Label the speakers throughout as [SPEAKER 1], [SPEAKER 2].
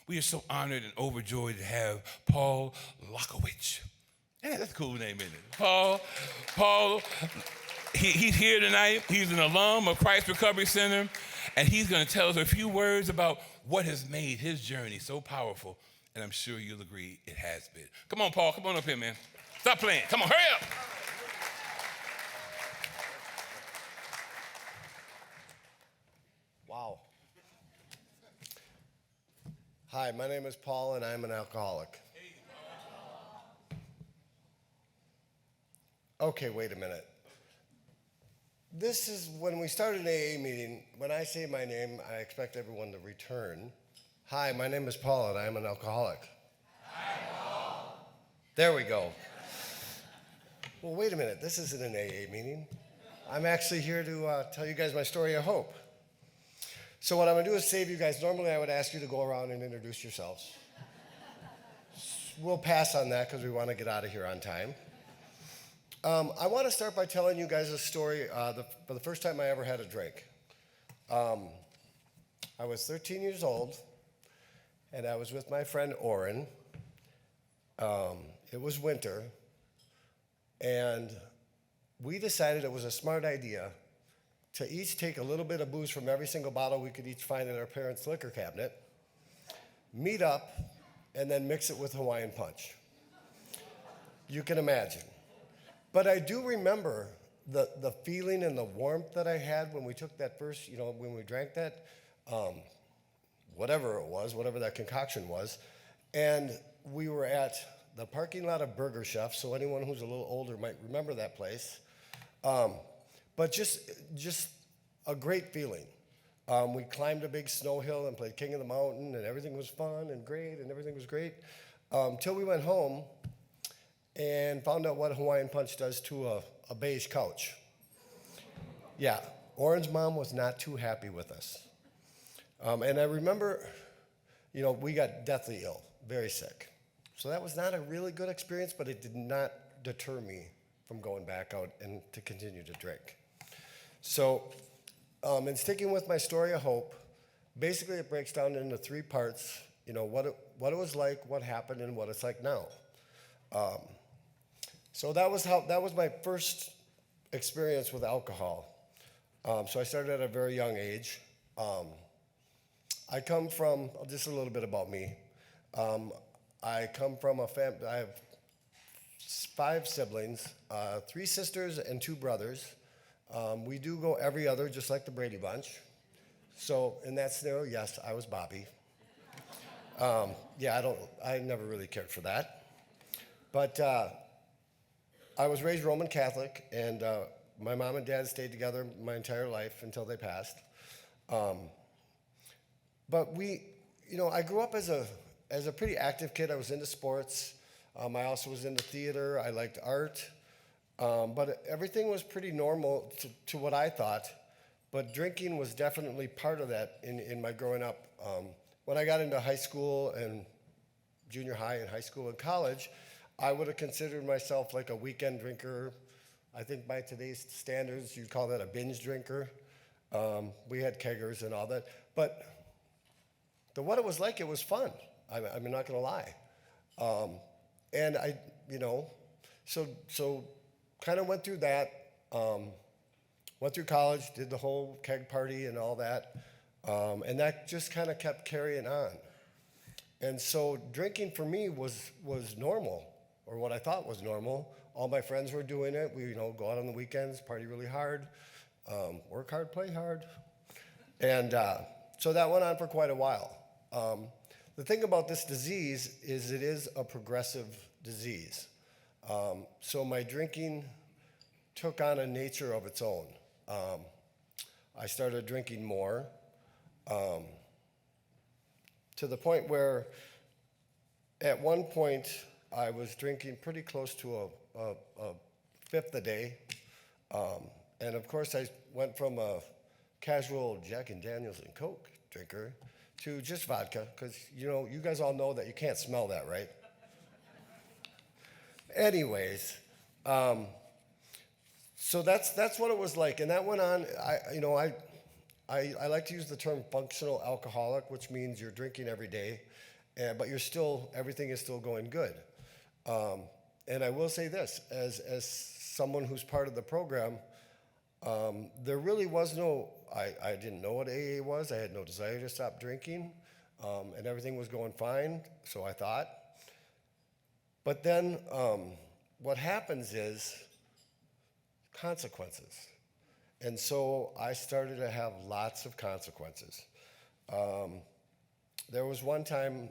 [SPEAKER 1] We are so honored and overjoyed to have Paul Lockowich. Yeah, that's a cool name, isn't it? Paul, he's here tonight. He's an alum of Christ Recovery Center, and he's going to tell us a few words about what has made his journey so powerful, and I'm sure you'll agree it has been. Come on, Paul. Come on up here, man. Stop playing. Come on, hurry up.
[SPEAKER 2] Wow. Hi, my name is Paul, and I'm an alcoholic. Okay, wait a minute. This is when we start an AA meeting. When I say my name, I expect everyone to return. Hi, my name is Paul, and I'm an alcoholic. Hi, Paul. There we go. Well, wait a minute. This isn't an AA meeting. I'm actually here to tell you guys my story of hope. So what I'm going to do is save you guys. Normally, I would ask you to go around and introduce yourselves. We'll pass on that because we want to get out of here on time. I want to start by telling you guys a story for the first time I ever had a drink. I was 13 years old, and I was with my friend Orrin. It was winter, and we decided it was a smart idea to each take a little bit of booze from every single bottle we could each find in our parents' liquor cabinet, meet up, and then mix it with Hawaiian Punch. You can imagine. But I do remember the feeling and the warmth that I had when we took that first, when we drank that, whatever it was, whatever that concoction was. And we were at the parking lot of Burger Chef, so anyone who's a little older might remember that place. But just a great feeling. We climbed a big snow hill and played King of the Mountain, and everything was fun and great, and everything was great. Till we went home and found out what Hawaiian Punch does to a beige couch. Yeah, Orrin's mom was not too happy with us. And I remember, we got deathly ill, very sick. So that was not a really good experience, but it did not deter me from going back out and to continue to drink. So, in sticking with my story of hope, basically it breaks down into three parts. What it was like, what happened, and what it's like now. So that was my first experience with alcohol. So I started at a very young age. I come from, just a little bit about me. I come from a family, I have 5 siblings, 3 sisters and 2 brothers. We do go every other, just like the Brady Bunch. So in that scenario, yes, I was Bobby. I never really cared for that. But I was raised Roman Catholic, and my mom and dad stayed together my entire life until they passed. But I grew up as a pretty active kid. I was into sports. I also was into theater. I liked art. But everything was pretty normal to what I thought. But drinking was definitely part of that in my growing up. When I got into high school and junior high and high school and college, I would have considered myself like a weekend drinker. I think by today's standards, you'd call that a binge drinker. We had keggers and all that. But what it was like, it was fun. I'm not going to lie. And I, so kind of went through that. Went through college, did the whole keg party and all that. And that just kind of kept carrying on. And so drinking for me was normal, or what I thought was normal. All my friends were doing it. We, go out on the weekends, party really hard, work hard, play hard. And so that went on for quite a while. The thing about this disease is it is a progressive disease. So my drinking took on a nature of its own. I started drinking more to the point where at one point I was drinking pretty close to a fifth a day. And of course I went from a casual Jack and Daniels and Coke drinker to just vodka, because you guys all know that you can't smell that, right? Anyways, so that's what it was like, and that went on. I like to use the term functional alcoholic, which means you're drinking every day, but everything is still going good. And I will say this, as someone who's part of the program, there really was I didn't know what AA was. I had no desire to stop drinking, and everything was going fine, so I thought. But then what happens is consequences. And so I started to have lots of consequences. There was one time,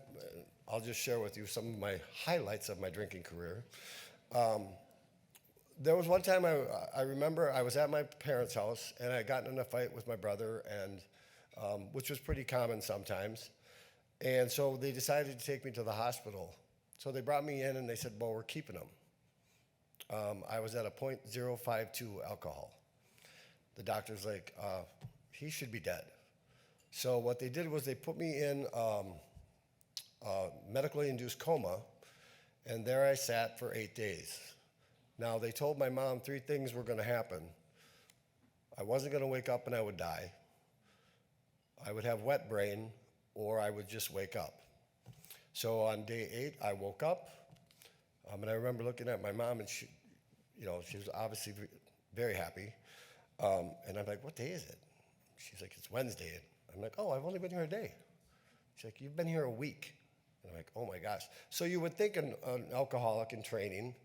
[SPEAKER 2] I'll just share with you some of my highlights of my drinking career. There was one time I remember I was at my parents' house and I got in a fight with my brother, and which was pretty common sometimes. And so they decided to take me to the hospital. So they brought me in and they said, well, we're keeping him. I was at a 0.052 alcohol. The doctor's like, he should be dead. So what they did was they put me in a medically induced coma, and there I sat for 8 days. Now, they told my mom 3 things were going to happen. I wasn't going to wake up and I would die. I would have wet brain, or I would just wake up. So on day 8, I woke up, and I remember looking at my mom, and she was obviously very happy. And I'm like, what day is it? She's like, it's Wednesday. I'm like, oh, I've only been here a day. She's like, you've been here a week. And I'm like, oh my gosh. So you would think an alcoholic in training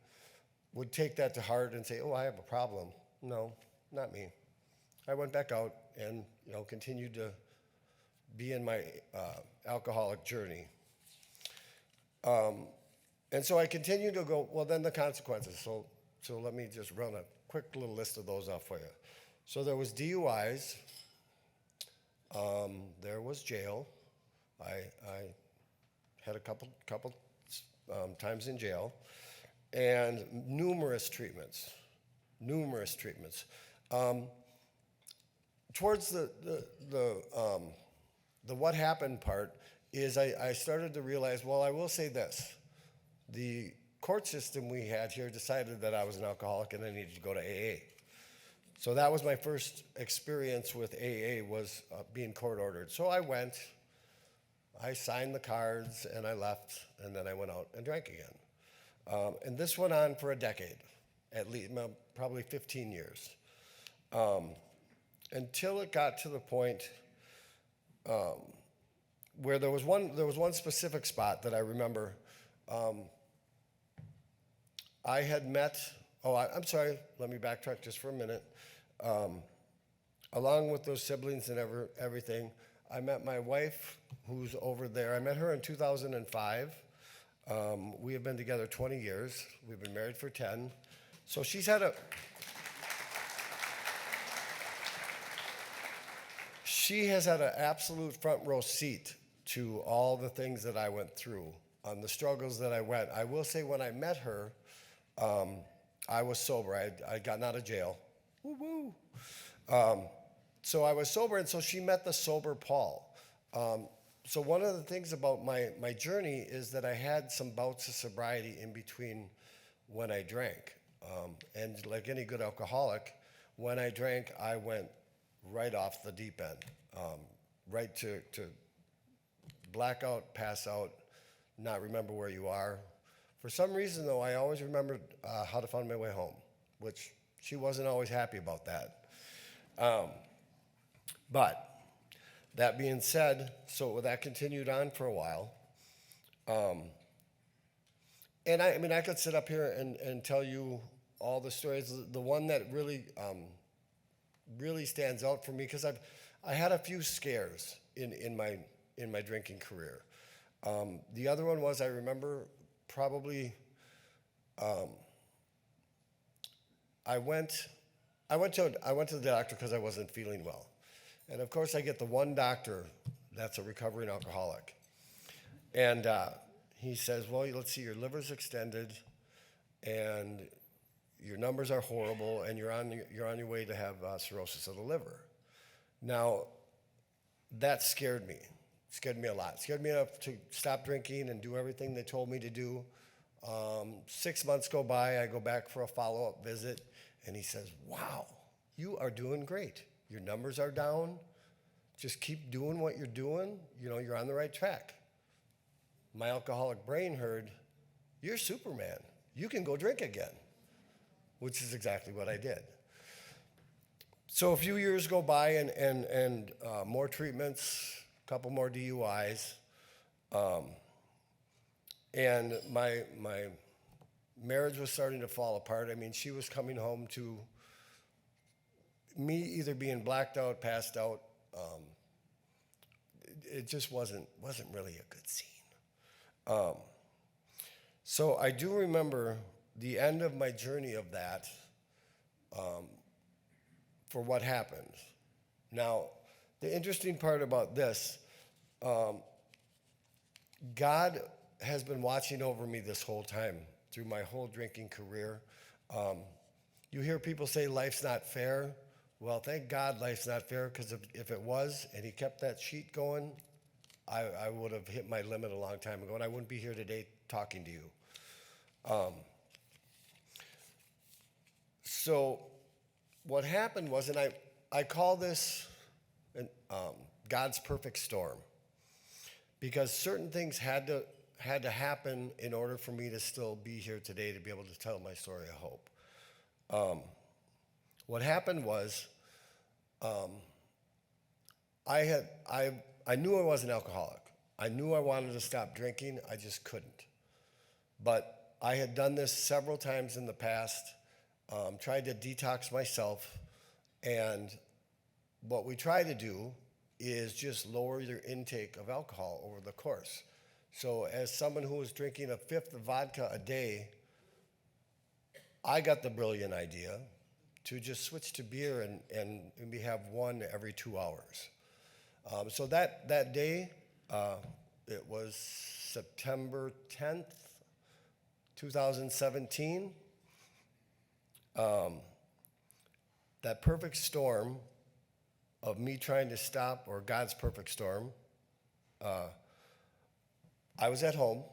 [SPEAKER 2] would take that to heart and say, oh, I have a problem. No, not me. I went back out and continued to be in my alcoholic journey. And so I continued to go, well, then the consequences. So let me just run a quick little list of those off for you. So there was DUIs. There was jail. I had a couple times in jail, and numerous treatments. Towards the what happened part is I started to realize, well, I will say this. The court system we had here decided that I was an alcoholic and I needed to go to AA. So that was my first experience with AA, was being court ordered. So I went, I signed the cards, and I left, and then I went out and drank again. And this went on for a decade, at least probably 15 years, until it got to the point where there was one specific spot that I remember. I had met. I'm sorry. Let me backtrack just for a minute. Along with those siblings and everything, I met my wife, who's over there. I met her in 2005. We have been together 20 years. We've been married for 10. So she has had an absolute front row seat to all the things that I went through, the struggles that I went. I will say, when I met her, I was sober. I had gotten out of jail. Woo-woo. So I was sober, and so she met the sober Paul. So one of the things about my journey is that I had some bouts of sobriety in between when I drank. And like any good alcoholic, when I drank, I went right off the deep end, right to blackout, pass out, not remember where you are. For some reason, though, I always remembered how to find my way home, which she wasn't always happy about that. But that being said, so that continued on for a while. And I could sit up here and tell you all the stories. The one that really stands out for me, because I had a few scares in my drinking career. The other one was, I remember probably, I went to the doctor because I wasn't feeling well. And of course, I get the one doctor that's a recovering alcoholic. And he says, well, let's see, your liver's extended, and your numbers are horrible, and you're on your way to have cirrhosis of the liver. Now, that scared me. Scared me a lot. Scared me enough to stop drinking and do everything they told me to do. 6 months go by, I go back for a follow-up visit, and he says, wow, you are doing great. Your numbers are down. Just keep doing what you're doing. You're on the right track. my alcoholic brain heard, "You're Superman. You can go drink again," which is exactly what I did. So a few years go by and more treatments, a couple more DUIs, and my marriage was starting to fall apart. I mean, she was coming home to me either being blacked out, passed out. It just wasn't really a good scene. So I do remember the end of my journey of that for what happened. Now, the interesting part about this, God has been watching over me this whole time through my whole drinking career. You hear people say life's not fair. Well, thank God life's not fair, because if it was and he kept that sheet going, I would have hit my limit a long time ago, and I wouldn't be here today talking to you. So what happened was, and I call this God's perfect storm, because certain things had to happen in order for me to still be here today to be able to tell my story of hope. What happened was, I knew I was an alcoholic. I knew I wanted to stop drinking. I just couldn't. But I had done this several times in the past, tried to detox myself, and what we try to do is just lower your intake of alcohol over the course. So as someone who was drinking a fifth of vodka a day, I got the brilliant idea to just switch to beer and we have one every 2 hours. So that day, it was September 10th, 2017. That perfect storm of me trying to stop, or God's perfect storm, I was at home,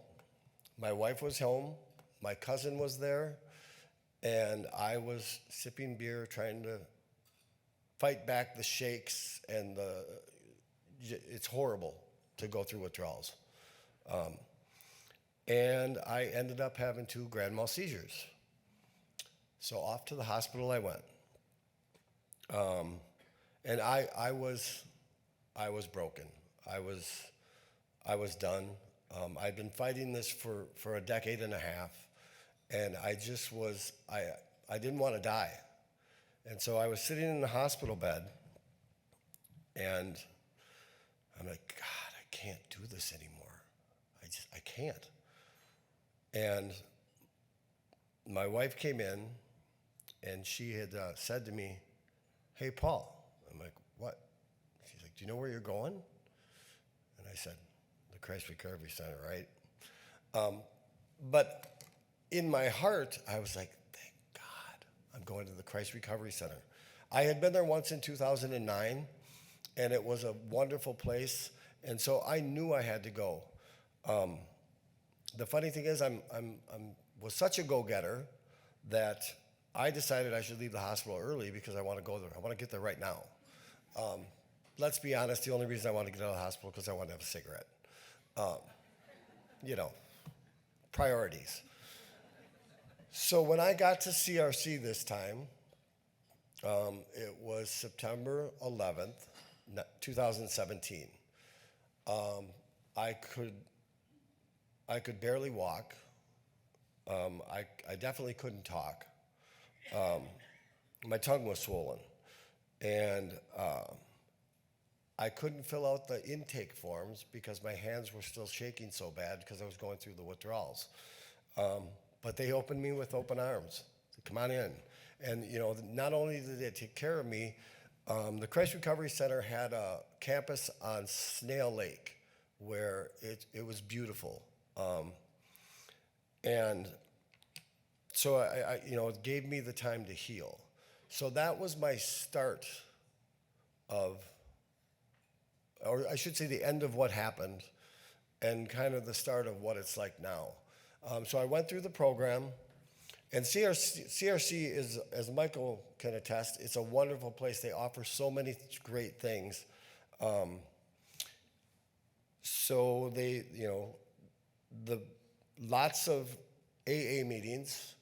[SPEAKER 2] my wife was home, my cousin was there, and I was sipping beer, trying to fight back the shakes, and it's horrible to go through withdrawals. And I ended up having 2 grand mal seizures. So off to the hospital I went. And I was broken. I was done. I'd been fighting this for a decade and a half, and I just was, I didn't want to die. And so I was sitting in the hospital bed, and I'm like, God, I can't do this anymore. I can't. And my wife came in, and she had said to me, "Hey, Paul." I'm like, "What?" She's like, "Do you know where you're going?" And I said, "The Christ Recovery Center," right? But in my heart, I was like, thank God I'm going to the Christ Recovery Center. I had been there once in 2009, and it was a wonderful place, and so I knew I had to go. The funny thing is, was such a go-getter that I decided I should leave the hospital early because I want to go there. I want to get there right now. Let's be honest, the only reason I wanted to get out of the hospital because I wanted to have a cigarette. Priorities. So when I got to CRC this time, it was September 11th, 2017. I could barely walk. I definitely couldn't talk. My tongue was swollen, and I couldn't fill out the intake forms because my hands were still shaking so bad because I was going through the withdrawals. But they opened me with open arms. Said, "Come on in." And not only did they take care of me, the Christ Recovery Center had a campus on Snail Lake where it was beautiful. And so it gave me the time to heal. So that was my start of, or I should say the end of what happened and kind of the start of what it's like now. So I went through the program, and CRC is, as Michael can attest, it's a wonderful place. They offer so many great things. So the lots of AA meetings,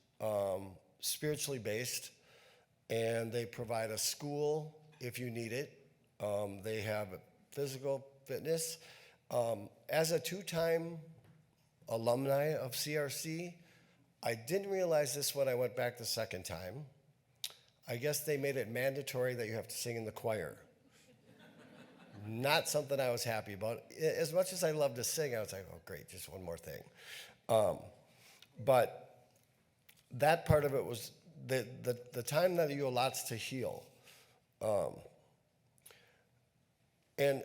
[SPEAKER 2] spiritually based, and they provide a school if you need it. They have physical fitness. As a 2-time alumni of CRC, I didn't realize this when I went back the second time. I guess they made it mandatory that you have to sing in the choir. Not something I was happy about. As much as I love to sing, I was like, oh, great, just one more thing. But that part of it was the time that you allots to heal. And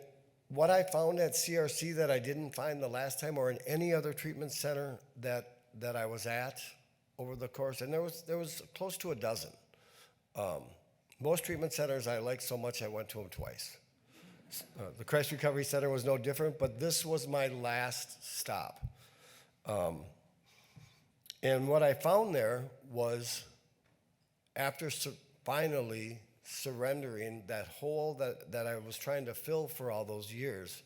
[SPEAKER 2] what I found at CRC that I didn't find the last time or in any other treatment center that I was at over the course, and there was close to a dozen. Most treatment centers I liked so much I went to them twice. The Christ Recovery Center was no different, but this was my last stop. And what I found there was, after finally surrendering that hole that I was trying to fill for all those years,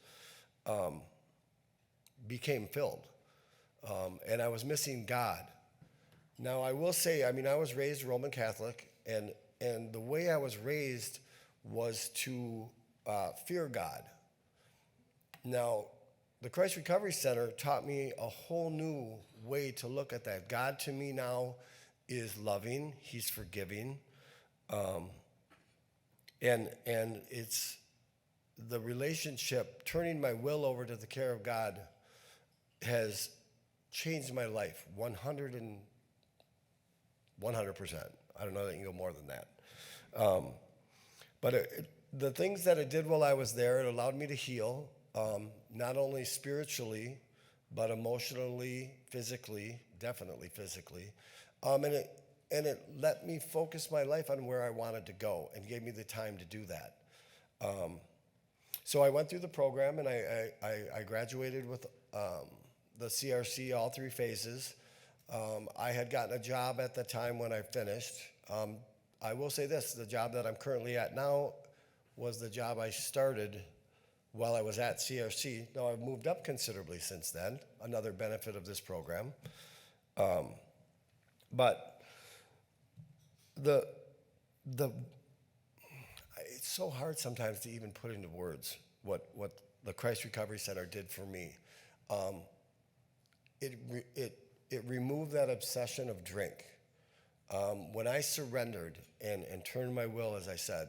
[SPEAKER 2] became filled. And I was missing God. Now, I will say, I mean, I was raised Roman Catholic, and the way I was raised was to fear God. Now, the Christ Recovery Center taught me a whole new way to look at that. God to me now is loving, he's forgiving, and it's the relationship, turning my will over to the care of God has changed my life 100%. I don't know that you can go more than that. But the things that it did while I was there, it allowed me to heal, not only spiritually, but emotionally, physically, definitely physically. And it let me focus my life on where I wanted to go and gave me the time to do that. So I went through the program, and I graduated with the CRC, all 3 phases. I had gotten a job at the time when I finished. I will say this, the job that I'm currently at now was the job I started while I was at CRC. Now, I've moved up considerably since then, another benefit of this program. But it's so hard sometimes to even put into words what the Christ Recovery Center did for me. It removed that obsession of drink. When I surrendered and turned my will, as I said,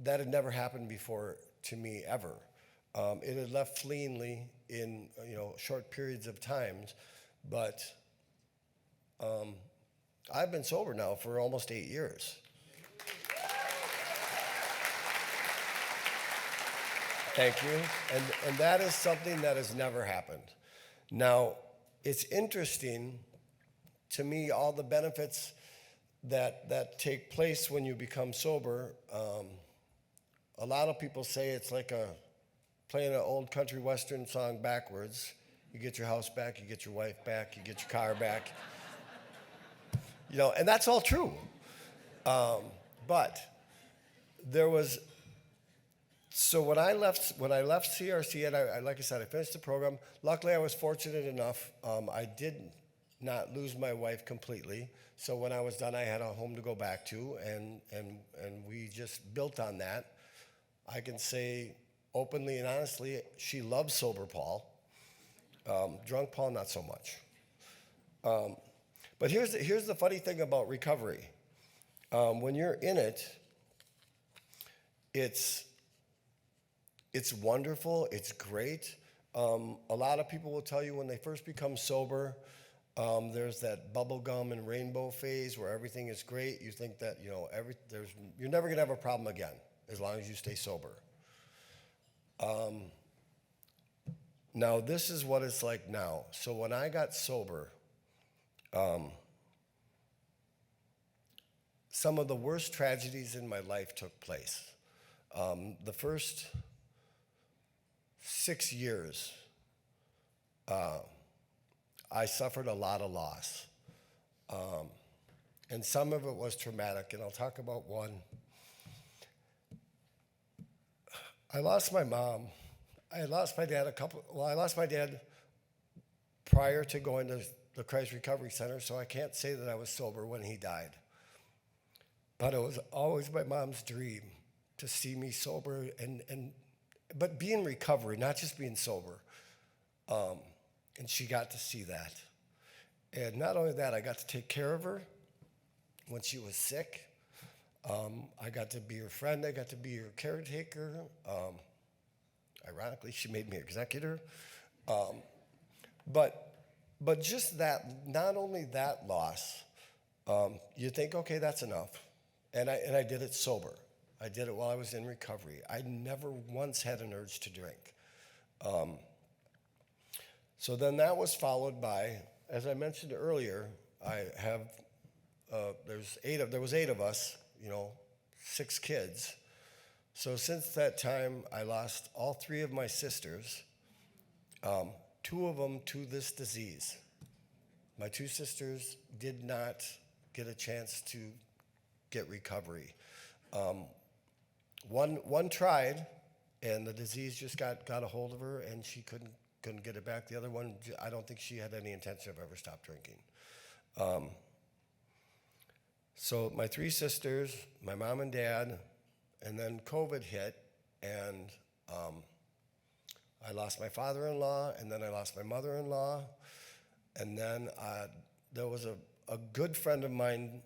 [SPEAKER 2] that had never happened before to me ever. It had left fleeingly in short periods of times, but I've been sober now for almost 8 years. Thank you. And that is something that has never happened. Now, it's interesting to me, all the benefits that take place when you become sober. A lot of people say it's like playing an old country western song backwards. You get your house back, you get your wife back, you get your car back. And that's all true. But there was, so when I left CRC, and like I said, I finished the program. Luckily, I was fortunate enough. I did not lose my wife completely. So when I was done, I had a home to go back to, and we just built on that. I can say openly and honestly, she loves sober Paul. Drunk Paul, not so much. But here's the funny thing about recovery. When you're in it, it's wonderful, it's great. A lot of people will tell you when they first become sober, there's that bubble gum and rainbow phase where everything is great. You think that you're never gonna have a problem again as long as you stay sober. Now this is what it's like now. So when I got sober, some of the worst tragedies in my life took place. The first 6 years, I suffered a lot of loss. And some of it was traumatic, and I'll talk about one. I lost my mom. I lost my dad I lost my dad prior to going to the Christ Recovery Center, so I can't say that I was sober when he died. But it was always my mom's dream to see me sober but be in recovery, not just being sober. And she got to see that. And not only that, I got to take care of her when she was sick. I got to be her friend. I got to be her caretaker. Ironically, she made me executor. But just that, not only that loss, you think, okay, that's enough. And I did it sober. I did it while I was in recovery. I never once had an urge to drink. So then that was followed by, as I mentioned earlier, I have, there was 8 of us, 6 kids. So since that time, I lost all 3 of my sisters, 2 of them to this disease. My 2 sisters did not get a chance to get recovery. One tried, and the disease just got a hold of her, and she couldn't get it back. The other one, I don't think she had any intention of ever stop drinking. So my 3 sisters, my mom and dad, and then COVID hit, and I lost my father-in-law, and then I lost my mother-in-law, and then there was a good friend of mine,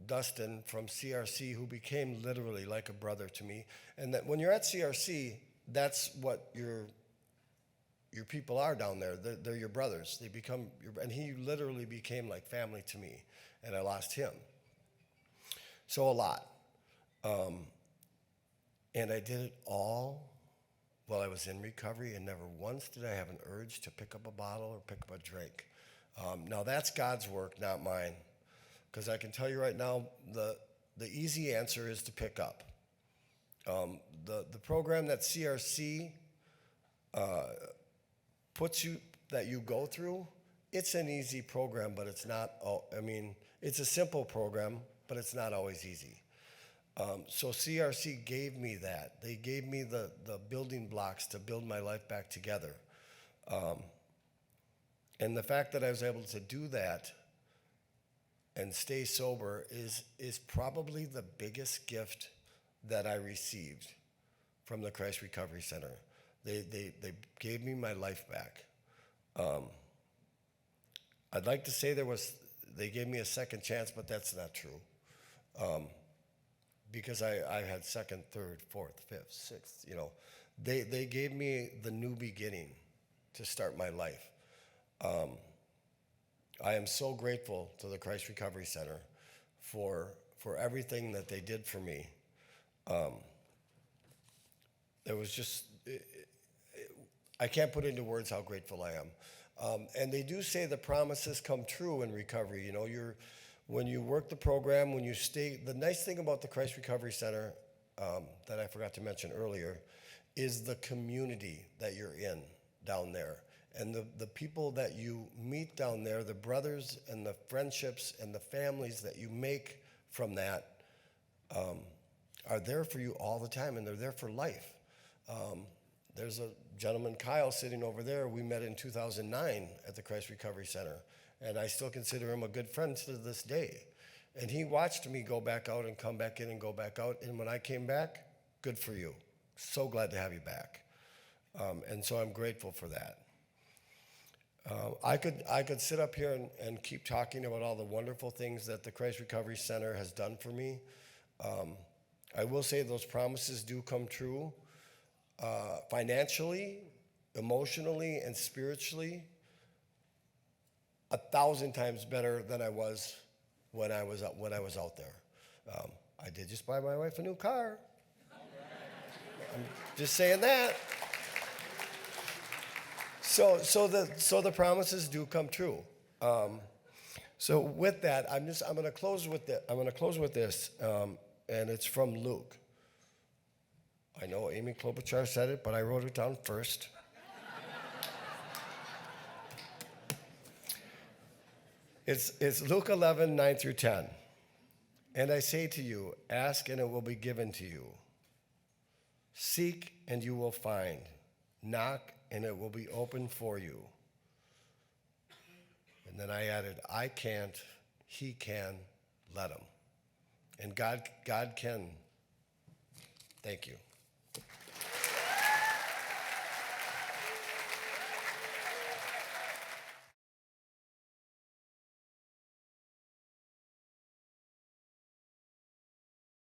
[SPEAKER 2] Dustin from CRC, who became literally like a brother to me. And that when you're at CRC, that's what your people are down there. They're your brothers. They become and he literally became like family to me, and I lost him. So a lot. And I did it all while I was in recovery, and never once did I have an urge to pick up a bottle or pick up a drink. Now that's God's work, not mine. Because I can tell you right now, the easy answer is to pick up. The program that CRC that you go through, it's an easy program, but it's not, it's a simple program, but it's not always easy. So CRC gave me that. They gave me the building blocks to build my life back together. And the fact that I was able to do that and stay sober is probably the biggest gift that I received from the Christ Recovery Center. They gave me my life back. I'd like to say they gave me a second chance, but that's not true. Because I had second, third, fourth, fifth, sixth, They gave me the new beginning to start my life. I am so grateful to the Christ Recovery Center for everything that they did for me. It was just, I can't put into words how grateful I am. And they do say the promises come true in recovery. When you work the program, when you stay, the nice thing about the Christ Recovery Center that I forgot to mention earlier is the community that you're in down there. And the people that you meet down there, the brothers and the friendships and the families that you make from that are there for you all the time, and they're there for life. There's a gentleman, Kyle, sitting over there. We met in 2009 at the Christ Recovery Center, and I still consider him a good friend to this day. And he watched me go back out and come back in and go back out, and when I came back, good for you. So glad to have you back. And so I'm grateful for that. I could sit up here and keep talking about all the wonderful things that the Christ Recovery Center has done for me. I will say those promises do come true financially, emotionally, and spiritually 1,000 times better than I was when I was out there. I did just buy my wife a new car. I'm just saying that. So the promises do come true. So with that, I'm going to close with this, and it's from Luke. I know Amy Klobuchar said it, but I wrote it down first. It's Luke 11, 9 through 10. And I say to you, ask and it will be given to you. Seek and you will find. Knock and it will be opened for you. And then I added, I can't, he can, let him. And God can. Thank you.